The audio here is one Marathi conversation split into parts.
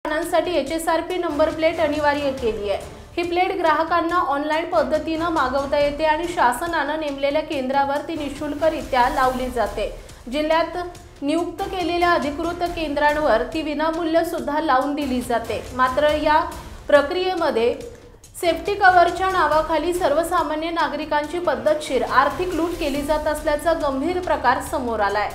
वाहनांसाठी HSRP नंबर प्लेट अनिवार्य केली आहे। ही प्लेट ग्राहकांना ऑनलाईन पद्धतीने मागवता येते आणि शासनाने नेमलेल्या केंद्रावर ती निशुल्करित्या लावली जाते। जिल्ह्यात नियुक्त केलेल्या अधिकृत केंद्रांवर ती विनामूल्य सुद्धा लावून दिली जाते। मात्र या प्रक्रियेमध्ये सेफ्टी कव्हरच्या नावाखाली सर्वसामान्य नागरिकांची पद्धतशीर आर्थिक लूट केली जात असल्याचा गंभीर प्रकार समोर आलाय।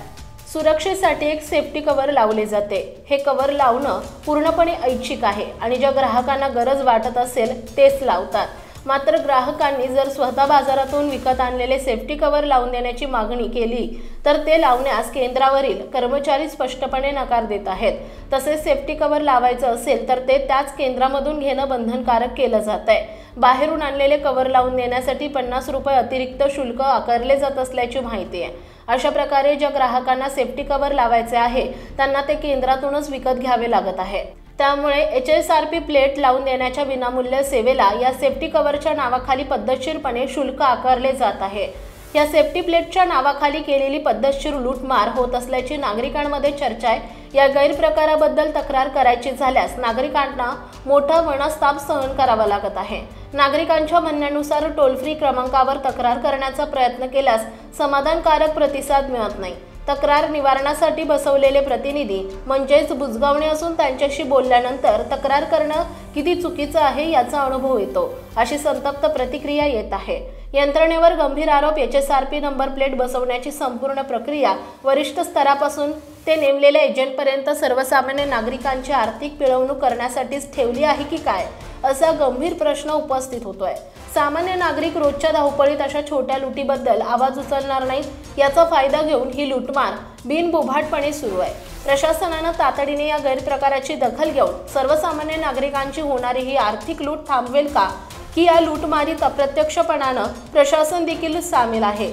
सुरक्षेसाठी एक सेफ्टी कव्हर लावले जाते। हे कव्हर लावणं पूर्णपणे ऐच्छिक आहे आणि ज्या ग्राहकांना गरज वाटत असेल तेच लावतात। मात्र ग्राहकांनी जर स्वतः बाजारातून विकत आणलेले सेफ्टी कव्हर लावून देण्याची मागणी केली तर ते लावण्यास केंद्रावरील कर्मचारी स्पष्टपणे नकार देत आहेत। तसेच सेफ्टी कव्हर लावायचं असेल तर ते त्याच केंद्रामधून घेणं बंधनकारक केलं जात आहे। बाहेरून आणलेले कव्हर लावून देण्यासाठी 50 रुपये अतिरिक्त शुल्क आकारले जात असल्याची माहिती आहे। अशा प्रकारे ज्या ग्राहकांना सेफ्टी कव्हर लावायचे आहे त्यांना ते केंद्रातूनच विकत घ्यावे लागत आहे। त्यामुळे HSRP प्लेट लावून देण्याच्या विनामूल्य सेवेला या सेफ्टी कव्हरच्या नावाखाली पद्धतशीरपणे शुल्क आकारले जात आहे। या सेफ्टी प्लेटच्या नावाखाली केलेली पद्धतशीर लूटमार होत असल्याची नागरिकांमध्ये चर्चा आहे। या गैरप्रकाराबद्दल तक्रार करायची झाल्यास नागरिकांना मोठा मनस्ताप सहन करावा लागत आहे। नागरिकांच्या म्हणण्यानुसार टोल फ्री क्रमांकावर तक्रार करण्याचा प्रयत्न केल्यास समाधानकारक प्रतिसाद मिळत नाही। तक्रार निवारणासाठी बसवलेले प्रतिनिधी म्हणजेच बुजगावणे असून त्यांच्याशी बोलल्यानंतर तक्रार करणं किती चुकीचं आहे याचा अनुभव येतो, अशी संतप्त प्रतिक्रिया येत आहे। यंत्रणेवर गंभीर आरोप। HSRP नंबर प्लेट बसवण्याची संपूर्ण प्रक्रिया वरिष्ठ स्तरापासून ते नेमलेल्या एजंटपर्यंत सर्वसामान्य नागरिकांची आर्थिक पिळवणूक करण्यासाठीच ठेवली आहे की काय, असा गंभीर प्रश्न उपस्थित होतोय। सामान्य नागरिक रोजच्या धावपळीत अशा छोट्या लुटीबद्दल आवाज उचलणार नाहीत। याचा फायदा घेऊन ही लूटमार बिनबोभाटपणे सुरू आहे। प्रशासनाने तातडीने या गैरप्रकाराची दखल घेऊन सर्वसामान्य नागरिकांची होणारी ही आर्थिक लूट थांबवेल का, की या लूटमारीत अप्रत्यक्षपणाने प्रशासन देखील सामील आहे।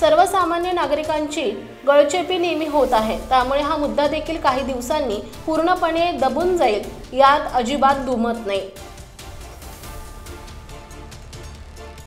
सर्वसामान्य नागरिकांची गळचेपी नेहमी होत आहे। त्यामुळे हा मुद्दा देखील काही दिवसांनी पूर्णपणे दबून जाईल यात अजिबात दुमत नाही।